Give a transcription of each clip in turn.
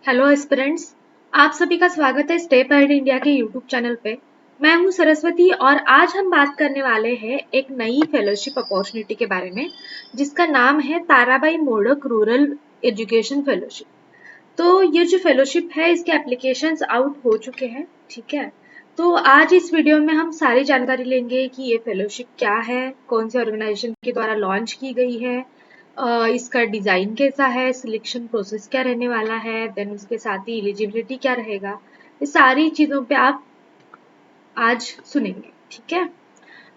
Hello aspirants, आप सभी का स्वागत है स्टेप अहेड इंडिया के यूट्यूब चैनल पे। मैं हूं सरस्वती और आज हम बात करने वाले हैं एक नई फेलोशिप अपॉर्चुनिटी के बारे में जिसका नाम है Tarabai modak rural education fellowship. तो ये जो फेलोशिप है इसके एप्लीकेशंस आउट हो चुके हैं, ठीक है। तो आज इस वीडियो में हम सारी जानकारी लेंगे कि ये फेलोशिप क्या है, कौन से ऑर्गेनाइजेशन के द्वारा लॉन्च की गई है, इसका डिज़ाइन कैसा है, सिलेक्शन प्रोसेस क्या रहने वाला है, देन उसके साथ ही एलिजिबिलिटी क्या रहेगा। ये सारी चीज़ों पे आप आज सुनेंगे, ठीक है।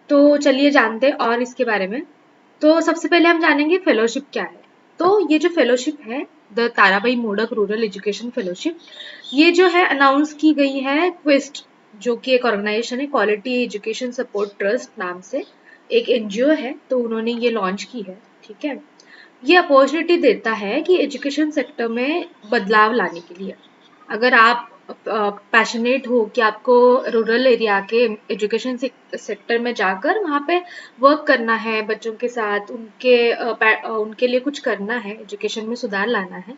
तो चलिए जानते हैं और इसके बारे में। तो सबसे पहले हम जानेंगे फेलोशिप क्या है। तो ये जो फेलोशिप है, the Tarabai modak rural education fellowship, ये जो है अनाउंस की गई है क्विस्ट, जो कि एक ऑर्गेनाइजेशन है, क्वालिटी एजुकेशन सपोर्ट ट्रस्ट नाम से एक एनजीओ है। तो उन्होंने ये लॉन्च की है, ठीक है। ये अपॉर्चुनिटी देता है कि एजुकेशन सेक्टर में बदलाव लाने के लिए। अगर आप पैशनेट हो कि आपको रूरल एरिया के एजुकेशन सेक्टर में जाकर वहाँ पे वर्क करना है, बच्चों के साथ उनके लिए कुछ करना है, एजुकेशन में सुधार लाना है,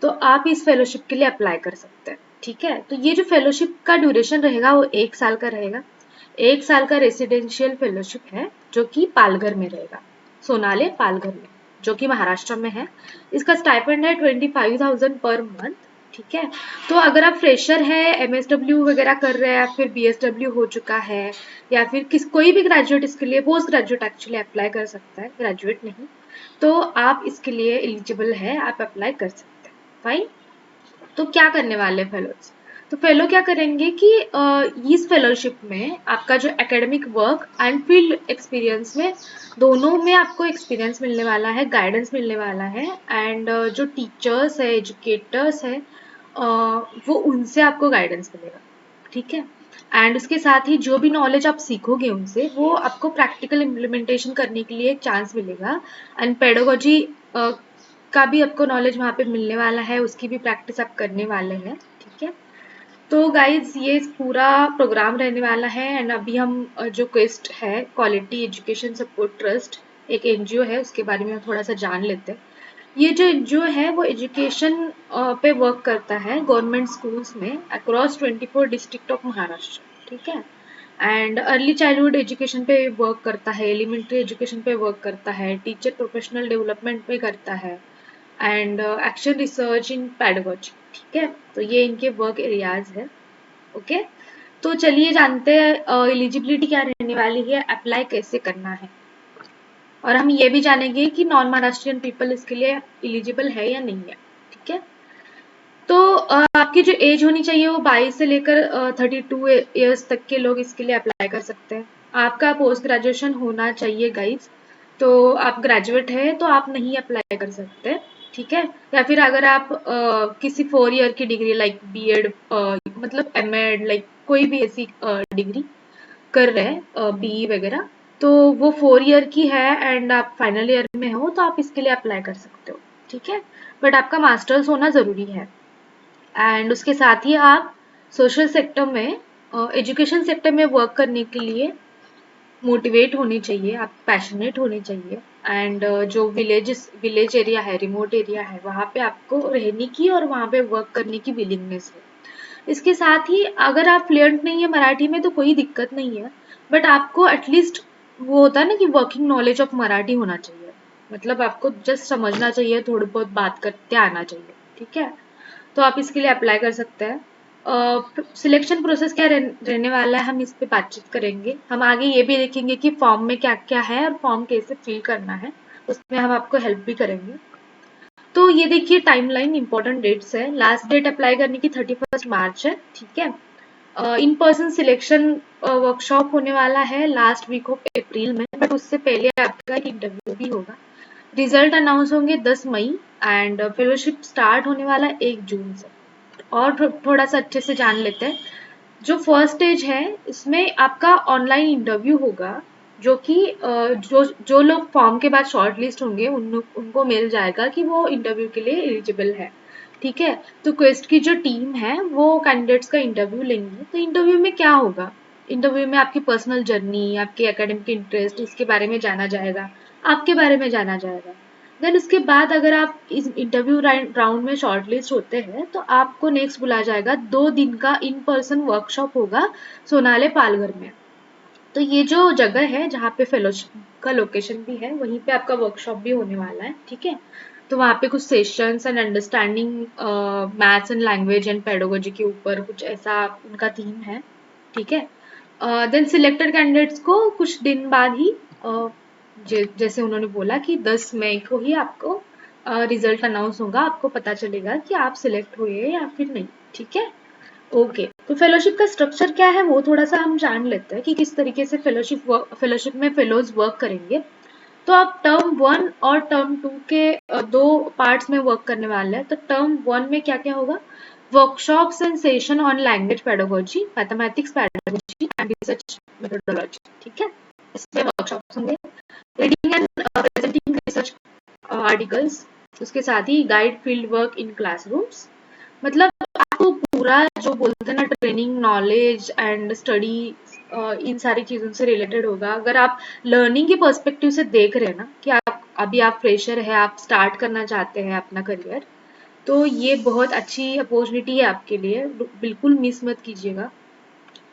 तो आप इस फेलोशिप के लिए अप्लाई कर सकते हैं, ठीक है। तो ये जो फेलोशिप का ड्यूरेशन रहेगा वो 1 साल का रहेगा। 1 साल का रेसिडेंशियल फेलोशिप है जो कि पालघर में रहेगा, सोनाले पालघर में, जो कि महाराष्ट्र में है। इसका स्टाइपेंड है 25,000 पर मंथ, ठीक है। तो अगर आप फ्रेशर है, एमएसडब्ल्यू वगैरह कर रहे हैं या फिर बीएसडब्ल्यू हो चुका है या फिर कोई भी ग्रेजुएट इसके लिए, पोस्ट ग्रेजुएट एक्चुअली अप्लाई कर सकता है, ग्रेजुएट नहीं, तो आप इसके लिए एलिजिबल है, आप अप्लाई कर सकते हैं। फाइन। तो क्या करने वाले फेलोज, तो फेलो क्या करेंगे कि इस फेलोशिप में आपका जो academic work and field experience में दोनों में आपको एक्सपीरियंस मिलने वाला है, गाइडेंस मिलने वाला है, एंड जो टीचर्स है, एजुकेटर्स है, वो उनसे आपको गाइडेंस मिलेगा, ठीक है। एंड उसके साथ ही जो भी नॉलेज आप सीखोगे उनसे, वो आपको प्रैक्टिकल इम्प्लीमेंटेशन करने के लिए एक चांस मिलेगा। एंड पेडागोजी का भी आपको नॉलेज वहाँ पे मिलने वाला है, उसकी भी प्रैक्टिस आप करने वाले हैं, ठीक है। तो गाइज ये पूरा प्रोग्राम रहने वाला है। एंड अभी हम जो क्वेस्ट है, क्वालिटी एजुकेशन सपोर्ट ट्रस्ट, एक एनजीओ है, उसके बारे में थोड़ा सा जान लेते हैं। ये जो एनजीओ है वो एजुकेशन पे वर्क करता है गवर्नमेंट स्कूल्स में अक्रॉस 24 डिस्ट्रिक्ट ऑफ महाराष्ट्र, ठीक है। एंड अर्ली चाइल्डहुड एजुकेशन पे वर्क करता है, एलिमेंट्री एजुकेशन पे वर्क करता है, टीचर प्रोफेशनल डेवलपमेंट पे करता है, and action research in pedagogy, ठीक है। तो ये इनके वर्क एरियाज है, ओके। तो चलिए जानते हैं एलिजिबिलिटी क्या रहने वाली है, अप्लाई कैसे करना है, और हम ये भी जानेंगे कि नॉन महाराष्ट्रियन पीपल इसके लिए एलिजिबल है या नहीं है, ठीक है। तो आपकी जो एज होनी चाहिए वो 22 से लेकर 32 ईयर्स तक के लोग इसके लिए अप्लाई कर सकते हैं। आपका पोस्ट ग्रेजुएशन होना चाहिए गाइज। तो आप ग्रेजुएट है तो आप नहीं अप्लाई कर सकते, ठीक है। या फिर अगर आप किसी 4 ईयर की डिग्री लाइक बीएड, मतलब एमएड, लाइक कोई भी ऐसी डिग्री कर रहे हैं, बीई वगैरह, तो वो 4 ईयर की है एंड आप फाइनल ईयर में हो तो आप इसके लिए अप्लाई कर सकते हो, ठीक है। बट आपका मास्टर्स होना ज़रूरी है। एंड उसके साथ ही आप सोशल सेक्टर में, एजुकेशन सेक्टर में वर्क करने के लिए मोटिवेट होनी चाहिए, आप पैशनेट होने चाहिए। एंड जो विलेज एरिया है, रिमोट एरिया है, वहाँ पे आपको रहने की और वहाँ पे वर्क करने की विलिंगनेस है। इसके साथ ही अगर आप फ्लुएंट नहीं है मराठी में तो कोई दिक्कत नहीं है, बट आपको एटलीस्ट वो होता है ना कि वर्किंग नॉलेज ऑफ मराठी होना चाहिए, मतलब आपको जस्ट समझना चाहिए, थोड़ी बहुत बात करते आना चाहिए, ठीक है। तो आप इसके लिए अप्लाई कर सकते हैं। सिलेक्शन प्रोसेस क्या रहने वाला है, हम इस पे बातचीत करेंगे। हम आगे ये भी देखेंगे कि फॉर्म में क्या क्या है और फॉर्म कैसे फिल करना है, उसमें हम आपको हेल्प भी करेंगे। तो ये देखिए टाइमलाइन, इंपॉर्टेंट डेट्स है। लास्ट डेट अप्लाई करने की 31 मार्च है, ठीक है। इन पर्सन सिलेक्शन वर्कशॉप होने वाला है लास्ट वीक ऑफ अप्रैल में, बट उससे पहले आपका एक इंटरव्यू भी होगा। रिजल्ट अनाउंस होंगे 10 मई एंड फेलोशिप स्टार्ट होने वाला है 1 जून से। और थोड़ा सा अच्छे से जान लेते हैं। जो फर्स्ट स्टेज है इसमें आपका ऑनलाइन इंटरव्यू होगा, जो कि जो जो लोग फॉर्म के बाद शॉर्ट लिस्ट होंगे उनको मिल जाएगा कि वो इंटरव्यू के लिए एलिजिबल है, ठीक है। तो क्वेस्ट की जो टीम है वो कैंडिडेट्स का इंटरव्यू लेंगी। तो इंटरव्यू में क्या होगा, इंटरव्यू में आपकी पर्सनल जर्नी, आपके एकेडमिक इंटरेस्ट, इसके बारे में जाना जाएगा, आपके बारे में जाना जाएगा। देन उसके बाद अगर आप इस इंटरव्यू राउंड में शॉर्टलिस्ट होते हैं तो आपको नेक्स्ट बुलाया जाएगा, 2 दिन का इन पर्सन वर्कशॉप होगा सोनाले पालघर में। तो ये जो जगह है जहाँ पे फेलोशिप का लोकेशन भी है, वहीं पे आपका वर्कशॉप भी होने वाला है, ठीक है। तो वहाँ पे कुछ sessions and understanding maths and language and pedagogy के ऊपर कुछ ऐसा उनका थीम है, ठीक है। देन सिलेक्टेड कैंडिडेट्स को कुछ दिन बाद ही जैसे उन्होंने बोला कि 10 मई को ही आपको रिजल्ट अनाउंस होगा, आपको पता चलेगा कि आप सिलेक्ट हुए या फिर नहीं, ठीक है। ओके, तो फेलोशिप का स्ट्रक्चर क्या है वो थोड़ा सा हम जान लेते हैं कि किस तरीके से फेलोशिप में फेलोज वर्क करेंगे। तो आप टर्म 1 और टर्म 2 के 2 पार्ट्स में वर्क करने वाले हैं। तो टर्म 1 में क्या क्या होगा? Workshops and session on language pedagogy, mathematics pedagogy and research methodology, ठीक है। इसमें वर्कशॉप्स होंगे, reading and presenting research articles, उसके साथ ही guide field work in classrooms. मतलब आपको पूरा जो बोलते हैं ना ट्रेनिंग, नॉलेज एंड स्टडी, इन सारी चीज़ों से रिलेटेड होगा। अगर आप लर्निंग के पर्सपेक्टिव से देख रहे हैं ना कि आप फ्रेशर है, आप स्टार्ट करना चाहते हैं अपना करियर, तो ये बहुत अच्छी अपॉर्चुनिटी है आपके लिए, बिल्कुल मिस मत कीजिएगा।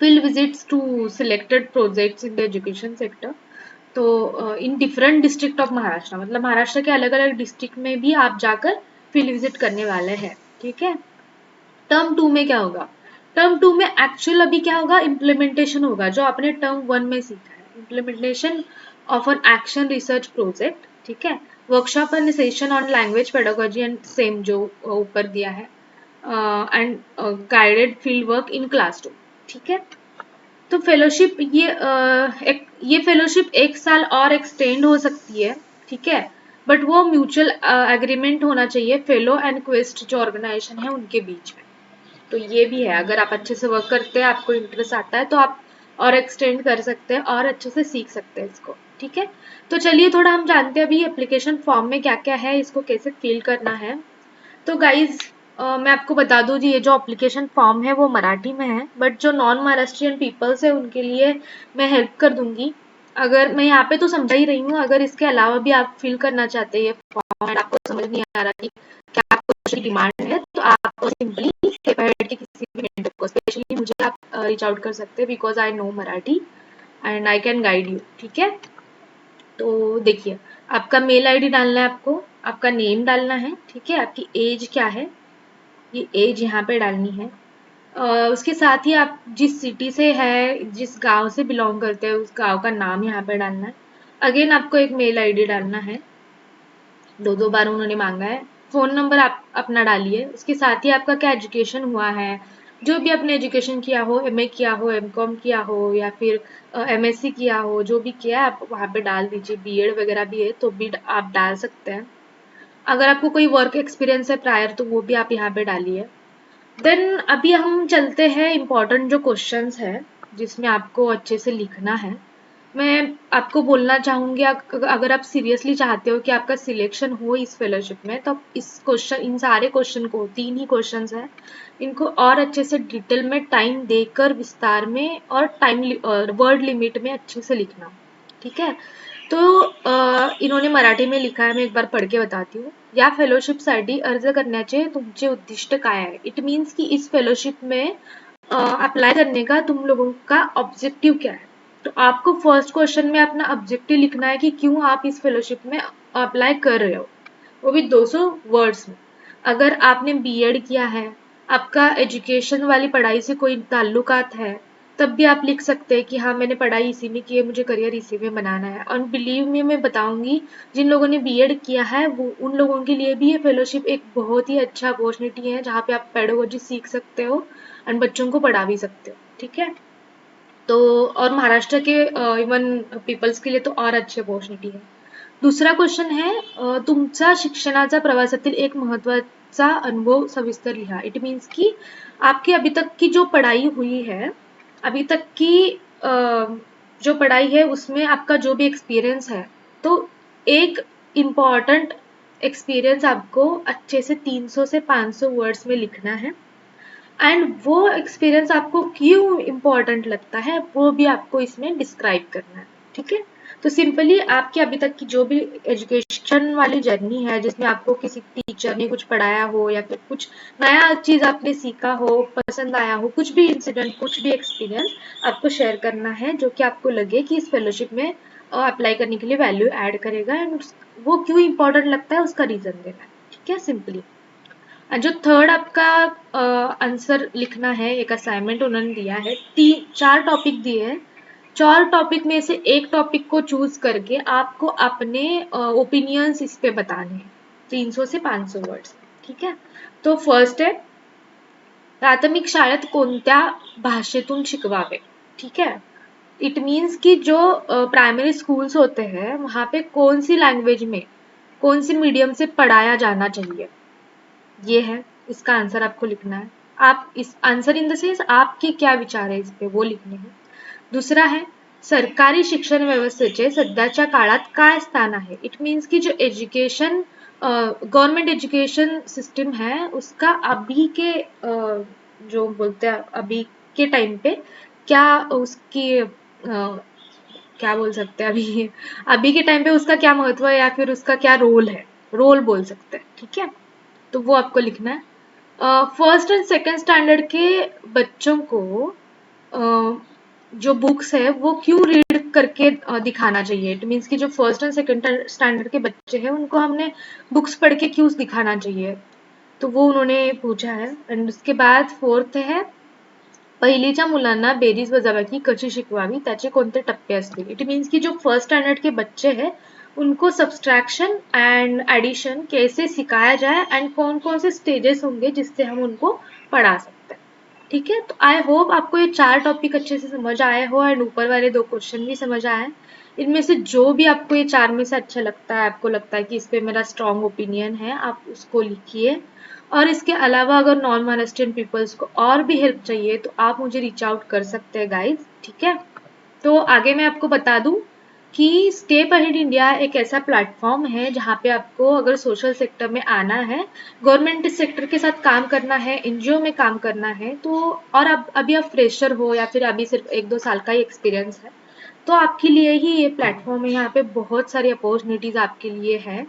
Field visits to selected projects in the education sector. तो in different district of Maharashtra, मतलब महाराष्ट्र के अलग अलग डिस्ट्रिक्ट में भी आप जाकर फील्ड विजिट करने वाले हैं, ठीक है। टर्म 2 में क्या होगा? टर्म 2 में एक्चुअल अभी क्या होगा? इम्प्लीमेंटेशन होगा, जो आपने टर्म 1 में सीखा है, implementation of an action research project, ठीक है। Workshop and session on language pedagogy and same जो ऊपर दिया है, and guided field work in classroom, ठीक है। तो फेलोशिप ये फेलोशिप 1 साल और एक्सटेंड हो सकती है, ठीक है। बट वो म्यूचुअल एग्रीमेंट होना चाहिए फेलो एंड क्वेस्ट जो ऑर्गेनाइजेशन है उनके बीच में। तो ये भी है, अगर आप अच्छे से वर्क करते हैं, आपको इंटरेस्ट आता है, तो आप और एक्सटेंड कर सकते हैं और अच्छे से सीख सकते हैं इसको, ठीक है। तो चलिए थोड़ा हम जानते हैं अभी एप्लीकेशन फॉर्म में क्या क्या है, इसको कैसे फिल करना है। तो गाइज मैं आपको बता दूं जी, ये जो एप्लीकेशन फॉर्म है वो मराठी में है, बट जो नॉन महाराष्ट्रियन पीपल्स है उनके लिए मैं हेल्प कर दूंगी। अगर मैं यहाँ पे तो समझा ही रही हूँ, अगर इसके अलावा भी आप फिल करना चाहते हैं ये फॉर्म, आपको समझ नहीं आ रहा कि क्या आपको डिमांड है, तो आप सिंपली पेपर के किसी भी मेंटर को, स्पेशली मुझे आप रीच आउट कर सकते हैं, because I know Marathi and I can guide you, ठीक है। तो देखिए, आपका मेल आईडी डालना है, आपको आपका नेम डालना है, ठीक है। आपकी एज क्या है, ये एज यहाँ पे डालनी है। उसके साथ ही आप जिस सिटी से है, जिस गांव से बिलोंग करते हैं, उस गांव का नाम यहाँ पे डालना है। अगेन आपको एक मेल आईडी डालना है, 2 बार उन्होंने मांगा है। फोन नंबर आप अपना डालिए। उसके साथ ही आपका क्या एजुकेशन हुआ है, जो भी आपने एजुकेशन किया हो, एमए किया हो, एमकॉम किया हो, या फिर एमएससी किया हो, जो भी किया है आप वहाँ पे डाल दीजिए। बीएड वगैरह भी है तो भी आप डाल सकते हैं। अगर आपको कोई वर्क एक्सपीरियंस है प्रायर, तो वो भी आप यहाँ पे डालिए। देन अभी हम चलते हैं इम्पोर्टेंट जो क्वेश्चंस है, जिसमें आपको अच्छे से लिखना है। मैं आपको बोलना चाहूंगी, अगर आप सीरियसली चाहते हो कि आपका सिलेक्शन हो इस फेलोशिप में, तो आप इन सारे क्वेश्चन को, 3 ही क्वेश्चंस हैं, इनको और अच्छे से डिटेल में टाइम देकर विस्तार में और वर्ड लिमिट में अच्छे से लिखना, ठीक है। तो इन्होंने मराठी में लिखा है, मैं एक बार पढ़ के बताती हूँ। या फेलोशिपसाठी अर्ज करण्याचे तुमचे उद्दिष्ट काय आहे? इट मीन्स कि इस फेलोशिप में अप्लाई करने का तुम लोगों का ऑब्जेक्टिव क्या है। तो आपको फर्स्ट क्वेश्चन में अपना ऑब्जेक्टिव लिखना है कि क्यों आप इस फेलोशिप में अप्लाई कर रहे हो, वो भी 200 वर्ड्स में। अगर आपने बीएड किया है, आपका एजुकेशन वाली पढ़ाई से कोई ताल्लुकात है, तब भी आप लिख सकते हैं कि हाँ मैंने पढ़ाई इसी में की है, मुझे करियर इसी में बनाना है। और बिलीव मी, मैं बताऊंगी, जिन लोगों ने बीएड किया है वो उन लोगों के लिए भी ये फेलोशिप एक बहुत ही अच्छा अपॉर्चुनिटी है, जहाँ पे आप पेडागोजी सीख सकते हो और बच्चों को पढ़ा भी सकते हो, ठीक है। तो और महाराष्ट्र के इवन पीपल्स के लिए तो और अच्छी अपॉर्चुनिटी है। दूसरा क्वेश्चन है, तुमचा शिक्षणाचा प्रवासातील एक महत्वाचा अनुभव सविस्तर लिहा। इट मीन्स कि आपकी अभी तक की जो पढ़ाई हुई है, अभी तक की जो पढ़ाई है उसमें आपका जो भी एक्सपीरियंस है, तो एक इम्पॉर्टेंट एक्सपीरियंस आपको अच्छे से 300 से 500 वर्ड्स में लिखना है। एंड वो एक्सपीरियंस आपको क्यों इम्पोर्टेंट लगता है वो भी आपको इसमें डिस्क्राइब करना है, ठीक है। तो सिंपली आपकी अभी तक की जो भी एजुकेशन वाली जर्नी है, जिसमें आपको किसी टीचर ने कुछ पढ़ाया हो या फिर कुछ नया चीज आपने सीखा हो, पसंद आया हो, कुछ भी इंसिडेंट, कुछ भी एक्सपीरियंस आपको शेयर करना है जो कि आपको लगे कि इस फेलोशिप में अप्लाई करने के लिए वैल्यू ऐड करेगा, एंड वो क्यों इंपॉर्टेंट लगता है उसका रीजन देना है। ठीक है, सिंपली। जो थर्ड आपका आंसर लिखना है, एक असाइनमेंट उन्होंने दिया है, 4 टॉपिक दिए हैं। 4 टॉपिक में से एक टॉपिक को चूज करके आपको अपने ओपिनियंस इस पे बताने हैं, 300 से 500 वर्ड्स। ठीक है, तो फर्स्ट है, प्राथमिक शाळेत कोणत्या भाषेतून शिकवावे। ठीक है, इट मीन्स कि जो प्राइमरी स्कूल्स होते हैं वहां पे कौन सी लैंग्वेज में, कौन सी मीडियम से पढ़ाया जाना चाहिए, ये है। इसका आंसर आपको लिखना है। आप इस आंसर इन द सेंस आपके क्या विचार है इस पे वो लिखने हैं। दूसरा है, सरकारी शिक्षण व्यवस्थेचे सध्याच्या काळात काय स्थान आहे। इट मीन्स की जो एजुकेशन, गवर्नमेंट एजुकेशन सिस्टम है उसका अभी के जो बोलते हैं अभी के टाइम पे क्या उसकी क्या बोल सकते हैं अभी अभी के टाइम पे उसका क्या महत्व है या फिर उसका क्या रोल है, रोल बोल सकते हैं। ठीक है, तो वो आपको लिखना है। फर्स्ट एंड सेकेंड स्टैंडर्ड के बच्चों को जो बुक्स है वो क्यों रीड करके दिखाना चाहिए। इट मीन्स कि जो फर्स्ट एंड सेकेंड स्टैंडर्ड के बच्चे हैं उनको हमने बुक्स पढ़ के क्यों दिखाना चाहिए, तो वो उन्होंने पूछा है। एंड उसके बाद फोर्थ है, पहिलीच्या मुलांना बेरीज वजाबाकी कशी शिकवावी, त्याचे कोणते टप्पे असतील। इट मीन्स कि जो फर्स्ट स्टैंडर्ड के बच्चे हैं उनको सब्सट्रैक्शन एंड एडिशन कैसे सिखाया जाए एंड कौन कौन से स्टेजेस होंगे जिससे हम उनको पढ़ा सकते हैं। ठीक है, तो आई होप आपको ये 4 टॉपिक अच्छे से समझ आए हो एंड ऊपर वाले 2 क्वेश्चन भी समझ आए। इनमें से जो भी आपको ये 4 में से अच्छा लगता है, आपको लगता है कि इस पे मेरा स्ट्रॉन्ग ओपिनियन है, आप उसको लिखिए। और इसके अलावा अगर नॉन महाराष्ट्रियन पीपल्स को और भी हेल्प चाहिए तो आप मुझे रीच आउट कर सकते हैं गाइज। ठीक है, तो आगे मैं आपको बता दूं कि स्टेप अहेड इंडिया एक ऐसा प्लेटफॉर्म है जहाँ पे आपको अगर सोशल सेक्टर में आना है, गवर्नमेंट सेक्टर के साथ काम करना है, एनजीओ में काम करना है, तो और अब अभी आप फ्रेशर हो या फिर अभी सिर्फ 1-2 साल का ही एक्सपीरियंस है, तो आपके लिए ही ये प्लेटफॉर्म है। यहाँ पे बहुत सारी अपॉर्चुनिटीज आपके लिए है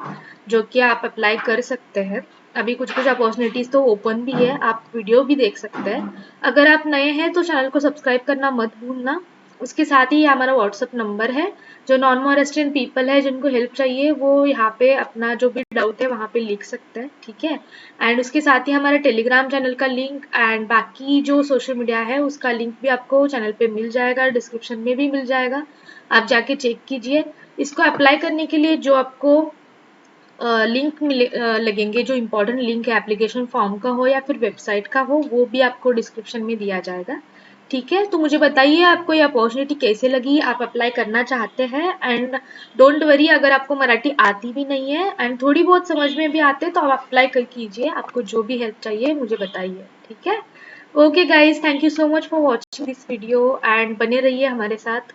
जो कि आप अप्लाई कर सकते हैं। अभी कुछ कुछ अपॉर्चुनिटीज तो ओपन भी है, आप वीडियो भी देख सकते हैं। अगर आप नए हैं तो चैनल को सब्सक्राइब करना मत भूलना। उसके साथ ही हमारा व्हाट्सअप नंबर है, जो नॉन महाराष्ट्रियन पीपल है जिनको हेल्प चाहिए वो यहाँ पे अपना जो भी डाउट है वहाँ पे लिख सकते हैं। ठीक है, एंड उसके साथ ही हमारे टेलीग्राम चैनल का लिंक एंड बाकी जो सोशल मीडिया है उसका लिंक भी आपको चैनल पे मिल जाएगा, डिस्क्रिप्शन में भी मिल जाएगा, आप जाके चेक कीजिए। इसको अप्लाई करने के लिए जो आपको लिंक लगेंगे, जो इम्पोर्टेंट लिंक है एप्लीकेशन फॉर्म का हो या फिर वेबसाइट का हो, वो भी आपको डिस्क्रिप्शन में दिया जाएगा। ठीक है, तो मुझे बताइए आपको ये अपॉर्चुनिटी कैसे लगी, आप अप्लाई करना चाहते हैं। एंड डोंट वरी अगर आपको मराठी आती भी नहीं है एंड थोड़ी बहुत समझ में भी आते तो आप अप्लाई कर कीजिए, आपको जो भी हेल्प चाहिए मुझे बताइए। ठीक है, okay guys, thank you so much for watching this video and बने रहिए हमारे साथ।